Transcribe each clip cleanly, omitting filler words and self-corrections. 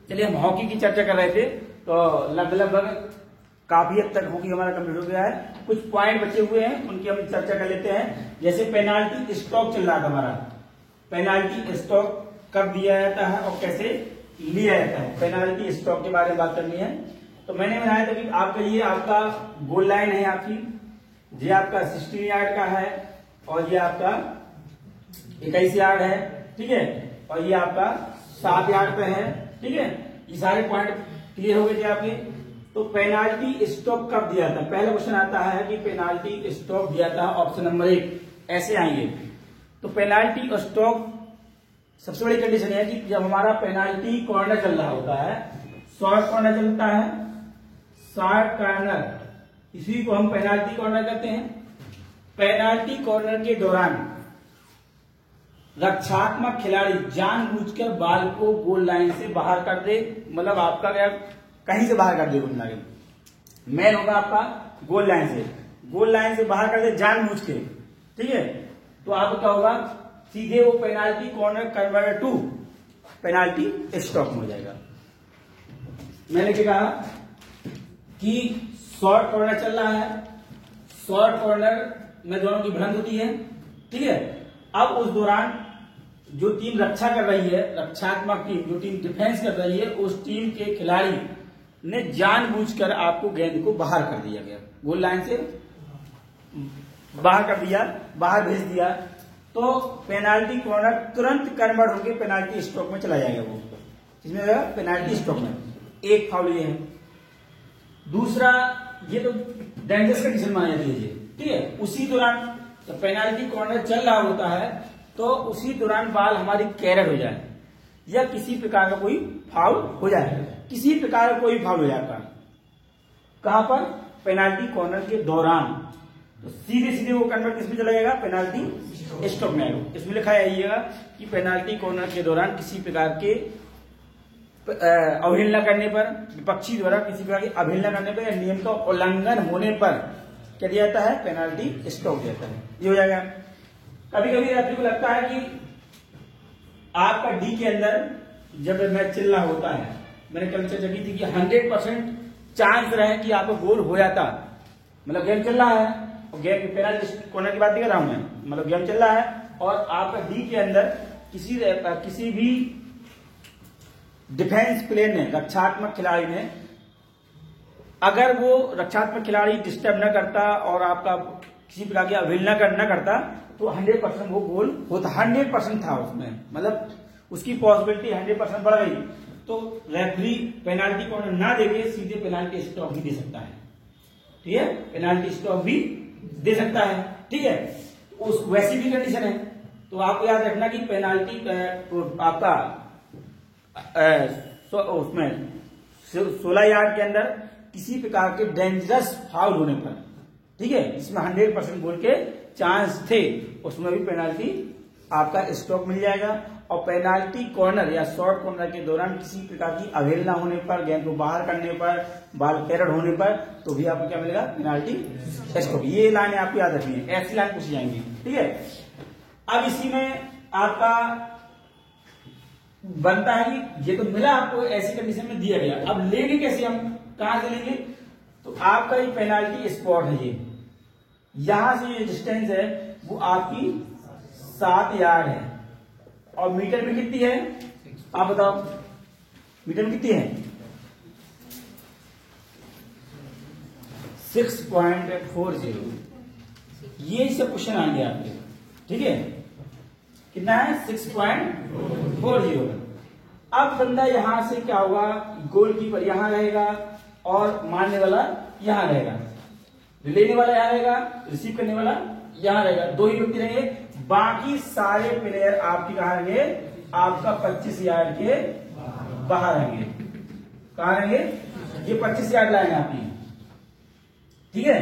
चलिए हम हॉकी की चर्चा कर रहे थे, तो लगभग काफी हद तक हॉकी हमारा कंप्लीट हो गया है। कुछ पॉइंट बचे हुए हैं, उनकी हम चर्चा कर लेते हैं। जैसे पेनाल्टी स्ट्रोक चल रहा था हमारा, पेनाल्टी स्ट्रोक कब दिया जाता है और कैसे लिया जाता है, पेनाल्टी स्ट्रोक के बारे में बात करनी है। तो मैंने बनाया था कि आपका ये आपका गोल लाइन है आपकी, ये आपका 16 यार्ड का है और ये आपका 21 यार्ड है, ठीक है, और ये आपका 7 यार्ड पे है, ठीक है। ये सारे पॉइंट क्लियर हो गए थे आपके। तो पेनाल्टी स्ट्रोक कब दिया था, पहला क्वेश्चन आता है कि पेनाल्टी स्ट्रोक दिया था ऑप्शन नंबर 1, ऐसे आएंगे। तो पेनाल्टी स्ट्रोक सबसे बड़ी कंडीशन है कि जब हमारा पेनाल्टी कॉर्नर चल रहा होता है, शॉर्ट कॉर्नर चलता है, शॉर्ट कॉर्नर, इसी को हम पेनाल्टी कॉर्नर कहते हैं। पेनाल्टी कॉर्नर के दौरान रक्षात्मक खिलाड़ी जानबूझकर बॉल को गोल लाइन से बाहर कर दे, मतलब आपका क्या कहीं से बाहर कर दे, गोल लाइन मैन होगा आपका गोल लाइन से बाहर कर दे जानबूझ के, ठीक है। तो आपको क्या होगा, सीधे वो penalty corner convert to penalty stroke में हो जाएगा। मैंने क्या कहा कि शॉर्ट कॉर्नर चल रहा है, शॉर्ट कॉर्नर में दोनों की भिड़ंत होती है, ठीक है। अब उस दौरान जो टीम रक्षा कर रही है, रक्षात्मक टीम जो टीम डिफेंस कर रही है, उस टीम के खिलाड़ी ने जानबूझकर आपको गेंद को बाहर कर दिया गया, गोल लाइन से बाहर कर दिया, बाहर भेज दिया, तो पेनाल्टी कॉर्नर तुरंत कन्वर्ट होकर पेनाल्टी स्ट्रोक में चला जाएगा। वो इसमें होगा पेनाल्टी स्ट्रोक में। एक फाउल ये है। दूसरा, ये तो डेंजरस कंडीशन मानी जाती है, ठीक है। उसी दौरान जब पेनाल्टी कॉर्नर चल रहा होता है तो उसी दौरान बॉल हमारी कैरर हो जाए या किसी प्रकार का कोई फाउल हो जाए, किसी प्रकार का कोई फाउल हो जाता है, कहां पर, पेनाल्टी कॉर्नर के दौरान, तो सीधे सीधे वो कन्वर्ट किसमें चला जाएगा, पेनाल्टी स्ट्रोक में आएगा। इसमें लिखा है कि पेनाल्टी कॉर्नर के दौरान किसी प्रकार के अवहेलना करने पर, विपक्षी द्वारा किसी प्रकार की अवहेलना करने पर या नियम का उल्लंघन होने पर क्या दिया जाता है, पेनाल्टी स्ट्रोक दिया जाता है। ये हो जाएगा। कभी कभी रेफरी को लगता है कि आपका डी के अंदर जब मैच चल रहा होता है, मैंने कल चर्चा की थी कि 100% चांस रहे कि आपको गोल हो जाता, मतलब गेम चल रहा है और गेम पेनाल्टी कॉर्नर की बात नहीं कर रहा हूं मैं, मतलब गेम चल रहा है और आपका डी के अंदर किसी भी डिफेंस प्लेयर ने, रक्षात्मक खिलाड़ी ने, अगर वो रक्षात्मक खिलाड़ी डिस्टर्ब न करता और आपका किसी प्रकार की अवहेलना न करता तो 100% वो गोल होता, 100% था उसमें, मतलब उसकी पॉसिबिलिटी 100% बढ़ गई। तो रेफरी पेनाल्टी कॉर्नर ना देके सीधे पेनाल्टी स्ट्रोक भी दे सकता है, ठीक है, पेनाल्टी स्ट्रोक भी दे सकता है, ठीक है। उस वैसी भी कंडीशन है। तो आपको याद रखना कि पेनाल्टी आपका उसमें 16 यार्ड के अंदर किसी प्रकार के डेंजरस फाउल होने पर, ठीक है, इसमें 100% गोल के चांस थे, उसमें भी पेनाल्टी आपका स्ट्रोक मिल जाएगा। और पेनाल्टी कॉर्नर या शॉर्ट कॉर्नर के दौरान किसी प्रकार की अवहेलना होने पर, गेंद को बाहर करने पर, बॉल कैरर होने पर, तो भी आपको क्या मिलेगा, पेनाल्टी स्ट्रोक। ये लाइन आपको याद रखनी है, ऐसी लाइन पूछी जाएंगी, ठीक है। अब इसी में आपका बनता है कि ये तो मिला आपको, ऐसी कंडीशन में दिया गया, अब लेंगे कैसे, हम कहां से लेंगे, तो आपका ये पेनाल्टी स्पॉट है, ये यहां से ये डिस्टेंस है वो आपकी 7 यार्ड है और मीटर में कितनी है, आप बताओ मीटर में कितनी है, 6.40। ये सब क्वेश्चन आएंगे आपके, ठीक है, कितना है, 6.40। अब बंदा यहां से क्या होगा, गोलकीपर यहां रहेगा और मारने वाला यहां रहेगा, लेने वाला यहां रहेगा, रिसीव करने वाला यहां रहेगा, दो ही व्यक्ति रहेंगे। बाकी सारे प्लेयर आपके कहां रहेंगे, आपका 25 यार्ड के बाहर रहेंगे। कहां रहेंगे, ये 25 यार्ड लाइन है आपकी, ठीक है,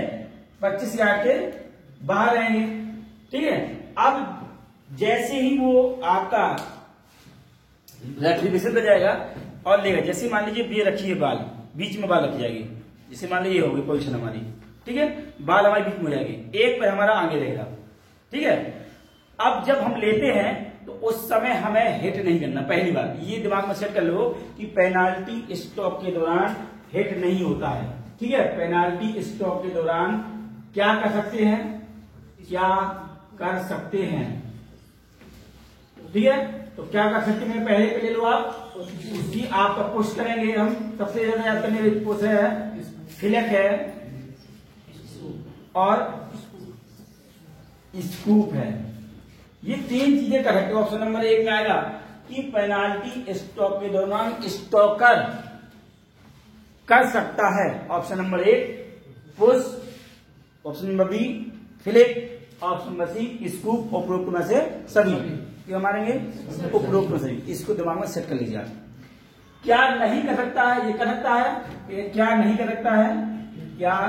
25 यार्ड के बाहर रहेंगे, ठीक है। अब जैसे ही वो आपका रेफरी विसिल पर जाएगा और लेगा, जैसे मान लीजिए ये रखी है बाल, बीच में बाल रखी जाएगी, जैसे मान लीजिए ये होगी पोजीशन हमारी, ठीक है, बाल हमारी बीच में हो जाएगी, एक पैर हमारा आगे रहेगा, ठीक है। अब जब हम लेते हैं तो उस समय हमें हिट नहीं करना। पहली बात ये दिमाग में सेट कर लो कि पेनाल्टी स्टॉप के दौरान हिट नहीं होता है। ठीक है, पेनाल्टी स्टॉप के दौरान क्या कर सकते हैं, क्या कर सकते हैं। ठीक है, तो क्या कर सकते हैं, पहले पे ले लो आप, उसकी आपका पुश करेंगे हम। सबसे ज्यादा याद करने वाली पुश है, फिलेट है और स्कूप है। ये तीन चीजें कर सकते हो। ऑप्शन नंबर 1 में आएगा कि पेनाल्टी स्टॉप के दौरान स्टॉकर कर सकता है। Option number 1 push, option number B flick, option number C scoop. उपरोक्त में से सभी क्यों मारेंगे, उपरोक्त में सभी। इसको दिमाग में सेट कर लीजिए आप। क्या नहीं कर सकता है, ये कर सकता है, क्या नहीं कर सकता है, क्या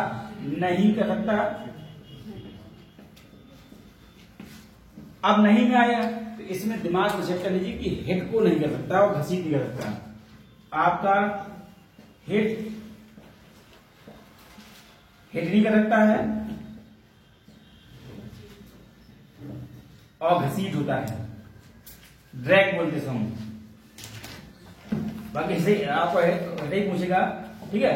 नहीं कर सकता। अब नहीं में आया तो इसमें दिमाग में सेट कर लीजिए कि हिट को नहीं कर सकता और घसीट नहीं कर सकता। आपका हिट नहीं कर सकता है और घसीट होता है, ड्रैग बोलते हैं। बाकी से आपको हेडेक पूछेगा। ठीक है,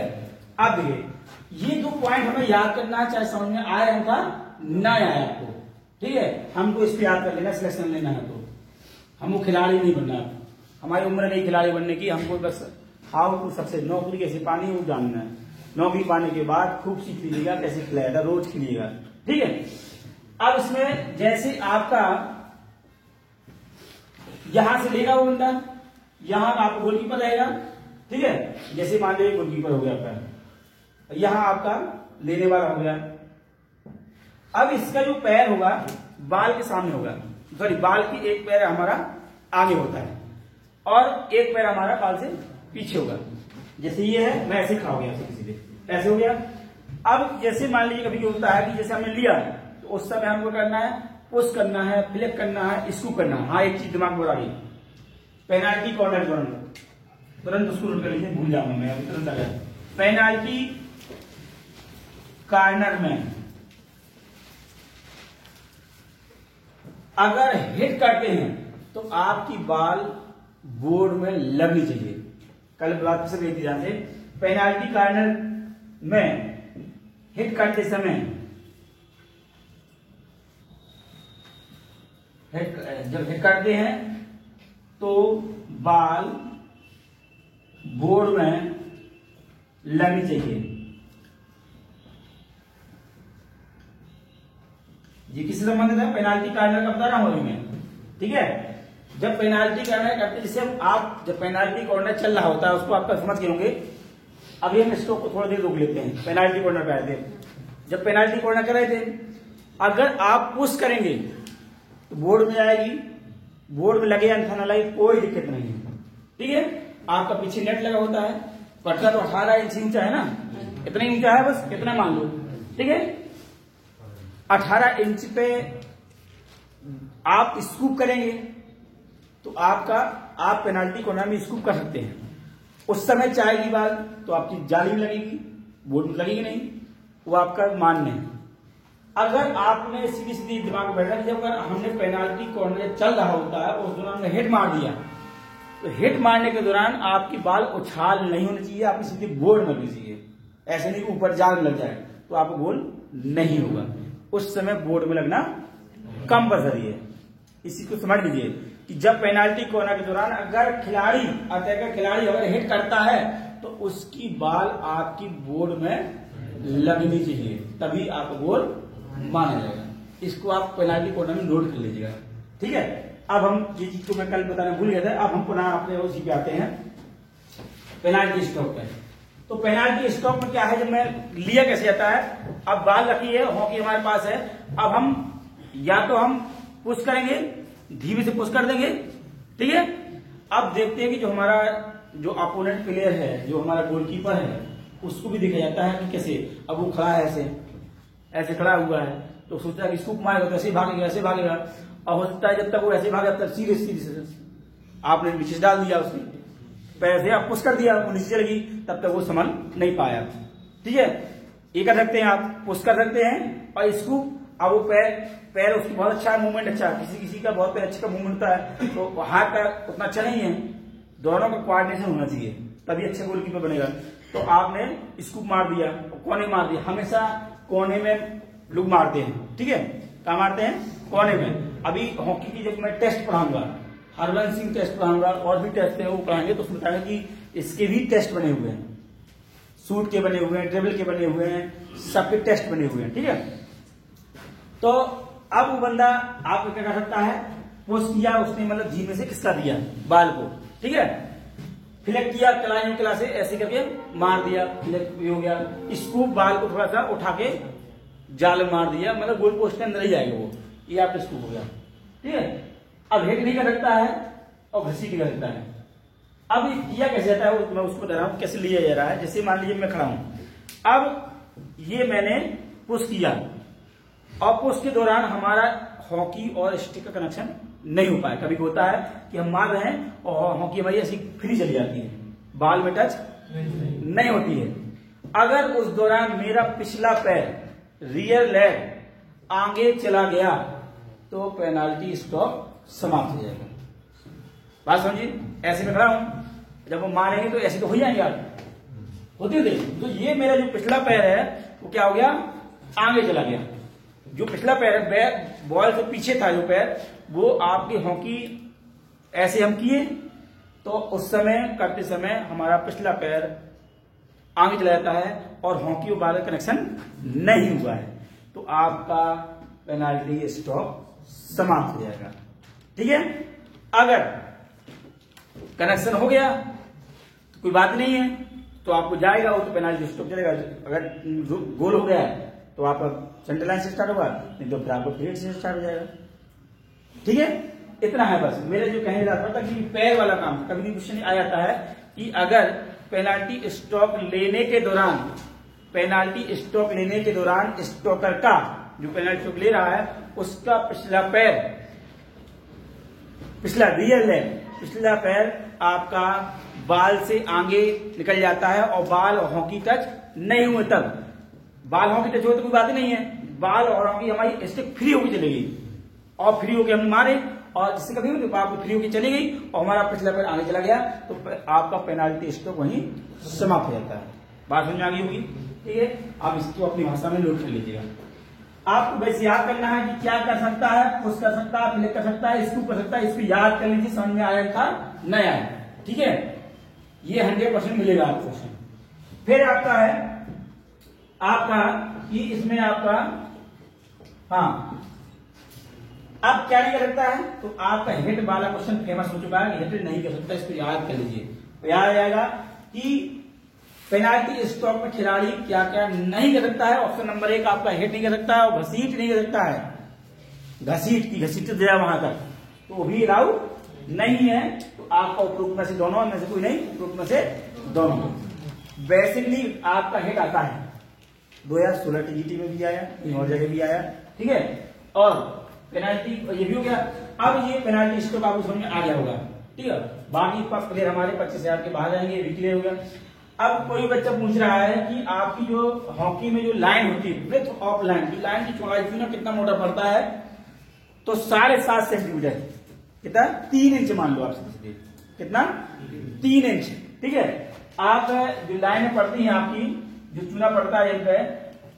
अब देखिए ये 2 पॉइंट हमें याद करना है, चाहे समझ में आया था ना आया आपको। ठीक है, हमको इस पे याद कर लेना, सिलेक्शन लेना है तो हमको खिलाड़ी नहीं बनना। हमारी उम्र नहीं खिलाड़ी बनने की, हमको बस हाउ टू सबसे नौकरी कैसे पानी वो जानना है। नौकरी पाने के बाद खूब सीख लीजिएगा कैसे खिलाया था, रोज खिलिएगा। ठीक है, अब इसमें जैसे आपका यहां से लेगा वो बंदा, यहां आपका गोलकीपर रहेगा। ठीक है, जैसे मान लीजिए गोलकीपर हो गया आपका, यहां आपका लेने वाला हो गया। अब इसका जो पैर होगा बाल के सामने होगा, सॉरी बाल की एक पैर हमारा आगे होता है और एक पैर हमारा बाल से पीछे होगा। जैसे ये है, मैं ऐसे खड़ा हो गया, सीधे ऐसे हो गया। अब जैसे मान लीजिए कभी होता है कि जैसे हमने लिया तो उस समय हमको करना है, पुश करना है, फ्लिक करना है, स्कूप करना है। हाँ, एक चीज दिमाग में आ गई, पेनाल्टी कॉर्नर तुरंत उसको नोट कर लीजिए, भूल जाऊंगा मैं, तुरंत आ गया। पेनाल्टी कॉर्नर में अगर हिट करते हैं तो आपकी बॉल बोर्ड में लगनी चाहिए। कल बात से गई थी ध्यान से, पेनाल्टी कॉर्नर में हिट करते समय जब हिट करते हैं तो बॉल बोर्ड में लगनी चाहिए। ये किससे संबंधित है, पेनाल्टी कॉर्नर का बता रहा हूं मैं। ठीक है, जब पेनाल्टी कॉर्नर करते, जैसे आप जब पेनाल्टी कॉर्नर चल रहा होता है उसको आप समझ गए होंगे। अभी हम इसको थोड़ा देर रोक लेते हैं। पेनाल्टी कॉर्नर पे आए थे, जब पेनाल्टी कॉर्नर कर रहे थे, अगर आप पुश करेंगे तो बोर्ड में आएगी, बोर्ड में लगे या ना लगे कोई दिक्कत नहीं है। ठीक है, आपका पीछे नेट लगा होता है, पटका तो 18 इंच ऊंचा है ना, इतना ही ऊंचा है, बस इतना मान लो। ठीक है, 18 इंच पे आप स्कूप करेंगे तो आप पेनाल्टी कॉर्नर में स्कूप कर सकते हैं। उस समय चाहेगी बॉल तो आपकी जाली में लगेगी, बोर्ड में लगेगी नहीं, वो आपका मान्य है। अगर आपने सीधी सीधी दिमाग में बैठा, जब अगर हमने पेनाल्टी कॉर्नर चल रहा होता है उस दौरान हमने हिट मार दिया, तो हिट मारने के दौरान आपकी बॉल उछाल नहीं होनी चाहिए, आपकी सीधी बोर्ड में लगनी चाहिए। ऐसे नहीं कि ऊपर जाल लग जाए तो आपको गोल नहीं होगा। उस समय बोर्ड में लगना कंपल्सरी है। इसी को समझ लीजिए कि जब पेनाल्टी कॉर्नर के दौरान अगर खिलाड़ी अगर हिट करता है तो उसकी बॉल आपकी बोर्ड में लगनी चाहिए, तभी आप गोल माना जाएगा। इसको आप पेनाल्टी कॉर्नर में नोट कर लीजिएगा। ठीक है, अब हम ये चीज को मैं कल बताना भूल गया था, अब हम पुनः अपने उसी पे आते हैं, पेनाल्टी स्टॉप पे। तो पेनाल्टी स्टॉप में क्या है, जब मैं लिया कैसे जाता है, अब बॉल रखी है, हॉकी हमारे पास है, अब हम या तो हम पुश करेंगे, धीरे से पुश कर देंगे। ठीक है, अब देखते हैं कि जो हमारा जो अपोनेंट प्लेयर है, जो हमारा गोलकीपर है, उसको भी देखा जाता है कि कैसे, अब वो खड़ा है ऐसे खड़ा हुआ है तो सोचता है कि स्कूप मारेगा तो ऐसे भागेगा, और होता है जब तक वो ऐसे भागे तब तक सीधे आपने नीचे डाल दिया, उसने पैर से आप पुश कर दिया, वो नीचे चलेगी, तब तक वो संभल नहीं पाया। ठीक है, ये कर सकते हैं आप, पुश कर सकते हैं और स्कूप अब वो पैर उसकी बहुत अच्छा मूवमेंट, अच्छा किसी किसी का बहुत पैर अच्छा का मूवमेंट होता है, तो हाथ का उतना अच्छा नहीं है, दोनों का कोऑर्डिनेशन होना चाहिए तभी अच्छा गोलकीपर बनेगा। तो आपने स्कूप मार दिया, कोने मार दिया, हमेशा कोने में लोग मारते हैं, ठीक है, कहाँ मारते हैं, कोने में। अभी हॉकी की जब मैं टेस्ट पढ़ाऊंगा, हरवंश टेस्ट पढ़ाऊंगा और भी टेस्ट है वो पढ़ाएंगे, तो उसमें बताएंगे कि इसके भी टेस्ट बने हुए हैं, शूट के बने हुए हैं, ड्रिबल के बने हुए हैं, सबके टेस्ट बने हुए हैं, ठीक है। तो अब वो बंदा आपको क्या कर सकता है, पुश किया उसने, मतलब जी में से खिसका दिया बाल को, ठीक है, फ्लिक किया कला से ऐसे करके मार दिया, फ्लिक हो गया, स्कूप बाल को थोड़ा सा उठा के जाल में मार दिया, मतलब गोल पोस्ट के अंदर ही जाएगा वो, ये आपका स्कूप हो गया, ठीक है। अब हिट नहीं कर सकता है और घसीट कर सकता है। अब ये किया कैसे जाता है, मैं उसको बता रहा हूं कैसे लिया जा रहा है। जैसे मान लीजिए मैं खड़ा हूं, अब ये मैंने पुश किया और पुश के दौरान हमारा हॉकी और स्टिक का कनेक्शन नहीं हो पाया। कभी होता है कि हम मार रहे हैं और हॉकी हमारी ऐसी फ्री चली जाती है, बाल में टच नहीं होती है। अगर उस दौरान मेरा पिछला पैर, रियर लेग आगे चला गया तो पेनाल्टी स्टॉप समाप्त हो जाएगा। बात समझिए, ऐसे में खड़ा हूं, जब वो मारेंगे तो ऐसे तो हो जाएंगे आप, होती होती। तो ये मेरा जो पिछला पैर है वो क्या हो गया, आगे चला गया। जो पिछला पैर है, बॉल से पीछे था जो पैर, वो आपकी हॉकी ऐसे हम किए तो उस समय करते समय हमारा पिछला पैर आगे चला जाता है और हॉकी और बॉल का कनेक्शन नहीं हुआ है, तो आपका पेनाल्टी स्टॉप समाप्त हो जाएगा, ठीक है। अगर कनेक्शन हो गया तो कोई बात नहीं है, तो आपको जाएगा वो, तो पेनाल्टी स्टॉप चलेगा। अगर गोल हो गया तो आपका सेंटर लाइन से स्टार्ट होगा, नहीं तो फिर आपको पीरियड से स्टार्ट हो जाएगा, ठीक है। इतना है बस मेरा जो कहने का था कि पैर वाला काम। कभी भी क्वेश्चन आ जाता है कि अगर पेनाल्टी स्टॉप लेने के दौरान, पेनाल्टी स्टॉप लेने के दौरान स्टॉकर का, जो पेनाल्टी स्टॉप ले रहा है उसका पिछला पैर, पिछला रियर लेग, पिछला पैर आपका बाल से आगे निकल जाता है और बाल और हॉकी टच नहीं हुए, तब बाल हॉकी टच हुए तो कोई बात नहीं है, बाल और हॉकी हमारी स्टिक फ्री होकर चलेगी और फ्री होकर हमने मारे और जिससे कभी तो आपको फ्री होकर चली गई और हमारा पिछला पैर आगे चला गया तो आपका पेनाल्टी स्टॉप वहीं समाप्त हो जाता है। बात समझ में आ गई होगी, ठीक है। आप इसको अपनी भाषा में नोट कर लीजिएगा। आपको बस याद करना है कि क्या कर सकता है, पुश कर सकता है, फ्लिक कर सकता है, स्कूप कर सकता है, इसको याद कर लीजिए, समझ में आया था नहीं आया, ठीक है। ये 100% मिलेगा आपको क्वेश्चन। फिर आपका है आपका कि इसमें आपका, हाँ, अब क्या नहीं कर सकता है, तो आपका हिट वाला क्वेश्चन फेमस हो चुका है, हिट नहीं कर सकता, इसको याद कर लीजिए। तो याद आ जाएगा कि पेनाल्टी स्टॉप में खिलाड़ी क्या क्या नहीं कर सकता है। ऑप्शन नंबर 1 आपका हिट नहीं कर सकता है और घसीट नहीं कर सकता है, घसीट दिया वहां तक तो भी अलाउ नहीं है। तो आपका उपरोक्त में से दोनों में से कोई नहीं, उपरोक्त में से दोनों। बेसिकली आपका हिट आता है 2016 टीजीटी में भी आया, कहीं और जगह भी आया, ठीक है। और पेनाल्टी ये भी हो गया। अब ये पेनाल्टी स्टॉप आपको समझ में आ गया होगा, ठीक है। बाकी प्लेयर हमारे 25,000 के बाहर जाएंगे, ये भी क्लियर हो गया। अब कोई बच्चा पूछ रहा है कि आपकी जो हॉकी में जो लाइन होती है, ब्रेथ ऑफ लाइन, जो लाइन की चौड़ाई थी ना, कितना मोटा पड़ता है, तो 7.5 सेंटीमीटर, कितना 3 इंच मान लो आप, कितना 3 इंच, ठीक है। आप जो लाइनें पड़ती हैं आपकी, जो चूना पड़ता है पे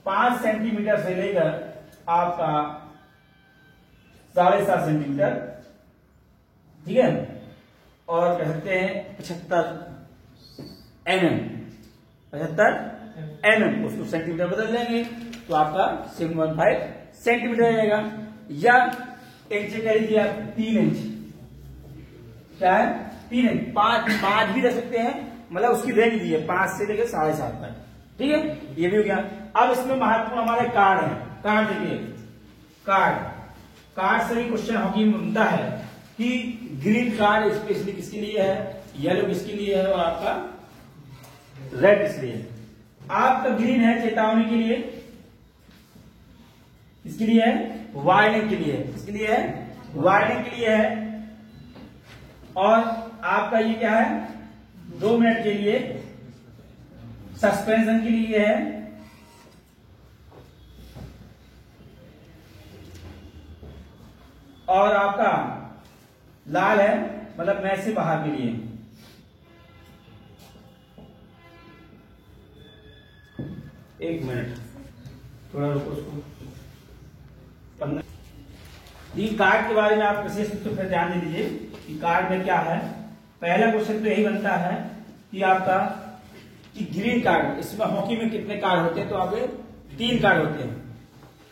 5 सेंटीमीटर से लेकर आपका 7.5 सेंटीमीटर, ठीक है। और कह सकते हैं 75 mm, उसको सेंटीमीटर बदल देंगे तो आपका 715 सेंटीमीटर आ जाएगा। या इंच कह लीजिए आप 3 इंच, क्या है 3 इंच, 5 भी रख सकते हैं, मतलब उसकी रेंज दी है 5 से लेकर 7.5 तक, ठीक है। ये भी हो गया। अब इसमें महत्वपूर्ण हमारे कार्ड है। कार्ड देखिए, कार्ड से भी क्वेश्चन हॉकी में बनता है कि ग्रीन कार्ड स्पेशली किसके लिए है, येलो किसके लिए है और आपका रेड किसके लिए। आपका ग्रीन है चेतावनी के लिए, इसके लिए है वार्निंग के लिए, इसके लिए है वार्निंग के लिए है। और आपका ये क्या है 2 मिनट के लिए सस्पेंशन के लिए है। और आपका लाल है मतलब मैच से बाहर के लिए। एक मिनट थोड़ा रुको उसको। 15 तीन कार्ड के बारे में आप विशेष रूप से फिर ध्यान दे दीजिए कि कार्ड में क्या है। पहला क्वेश्चन तो यही बनता है कि आपका कि ग्रीन कार्ड, इसमें हॉकी में कितने कार्ड होते हैं, तो आपके 3 कार्ड होते हैं।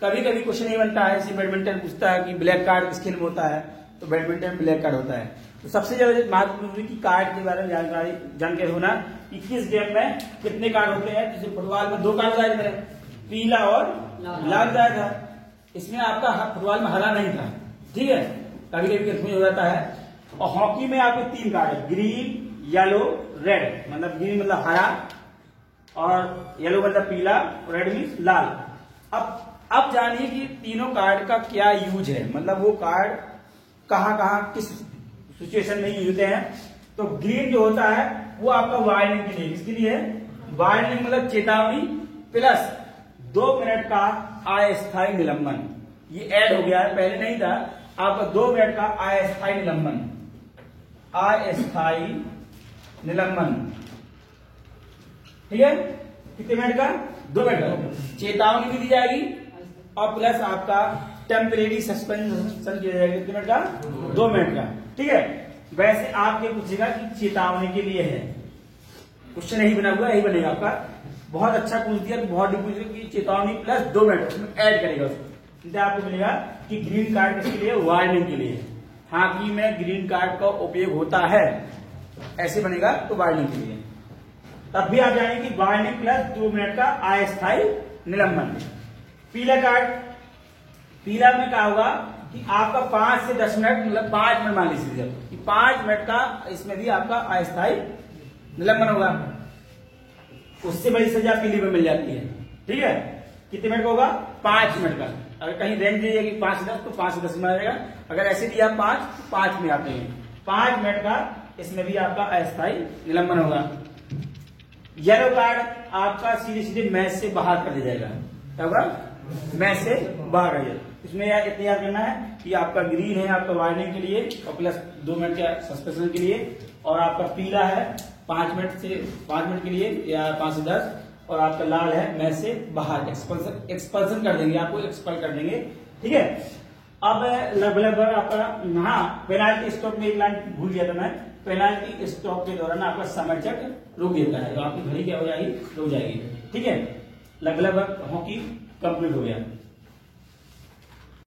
कभी कभी क्वेश्चन ये बनता है, जैसे बैडमिंटन पूछता है कि ब्लैक कार्ड किस खेल में होता है, तो बैडमिंटन में ब्लैक कार्ड होता है। तो सबसे ज्यादा महत्वपूर्ण की कार्ड के बारे में जानकारी होना कि किस गेम में कितने कार्ड होते हैं। जैसे फुटबॉल में 2 कार्ड जाए थे, पीला और लाल जाया था। इसमें आपका फुटबॉल में हरा नहीं था, ठीक है, कभी कभी कंफ्यूज हो जाता है। और हॉकी में आपके 3 कार्ड है, ग्रीन येलो रेड, मतलब ग्रीन मतलब हरा और येलो मतलब पीला, रेड मीन्स लाल। अब जानिए कि तीनों कार्ड का क्या यूज है, मतलब वो कार्ड कहां कहां किस सिचुएशन में यूज होते हैं। तो ग्रीन जो होता है वो आपका वार्निंग के लिए, किसके लिए है, वार्निंग मतलब चेतावनी प्लस 2 मिनट का अस्थायी निलंबन। ये ऐड हो गया है, पहले नहीं था। आपका 2 मिनट का अस्थायी निलंबन, अस्थायी निलंबन, ठीक है। कितने मिनट का, 2 मिनट का चेतावनी भी दी जाएगी और प्लस आपका टेम्परेरी सस्पेंशन किया जाएगा। कितने मिनट का, 2 मिनट का, ठीक है। वैसे आपके पूछेगा कि चेतावनी के लिए है, क्वेश्चन यही बना हुआ, यही बनेगा आपका। बहुत अच्छा पूछ दिया, बहुत पूछ दिया कि चेतावनी प्लस 2 मिनट उसमें ऐड करेगा उसको। आपको मिलेगा कि ग्रीन कार्ड किसके लिए, वार्निंग के लिए। हॉकी में ग्रीन कार्ड का उपयोग होता है, ऐसे बनेगा तो वार्निंग के लिए। तब भी आप जानेंगे कि वार्निंग प्लस 2 मिनट का अस्थायी निलंबन। पीला कार्ड, पीला में क्या होगा कि आपका 5 से 10 मिनट मतलब 5 मिनट मान लीजिए कि 5 मिनट का इसमें भी आपका अस्थायी निलंबन होगा। उससे बड़ी सजा पीली में मिल जाती है, ठीक है। कितने मिनट का होगा, 5 मिनट का। अगर कहीं रेंज दी जाएगी 5 से 10 तो 5 से 10 में आ जाएगा। अगर ऐसे दिया 5 तो 5 में आते हैं, 5 मिनट का इसमें भी आपका अस्थायी निलंबन होगा। येलो कार्ड आपका सीधे सीधे मैच से बाहर कर दिया जाएगा, क्या होगा, मैच से बाहर कर दिया। इसमें इतना याद करना है कि आपका ग्रीन है आपका वार्निंग के लिए और प्लस 2 मिनट के सस्पेंशन के लिए, और आपका पीला है 5 मिनट के लिए या 5 से 10, और आपका लाल है मैच से बाहर, एक्सपल्सन कर देंगे, आपको एक्सपल कर देंगे, ठीक है। अब लगभग आपका, हाँ, पेनाल्टी स्टॉप में एक लाइन भूल गया था मैं। पेनाल्टी स्टॉप के दौरान आपका समय चक्र रुक देता है, तो आपकी घड़ी क्या हो जाएगी, रुक जाएगी, ठीक है। लगभग हॉकी कंप्लीट हो गया।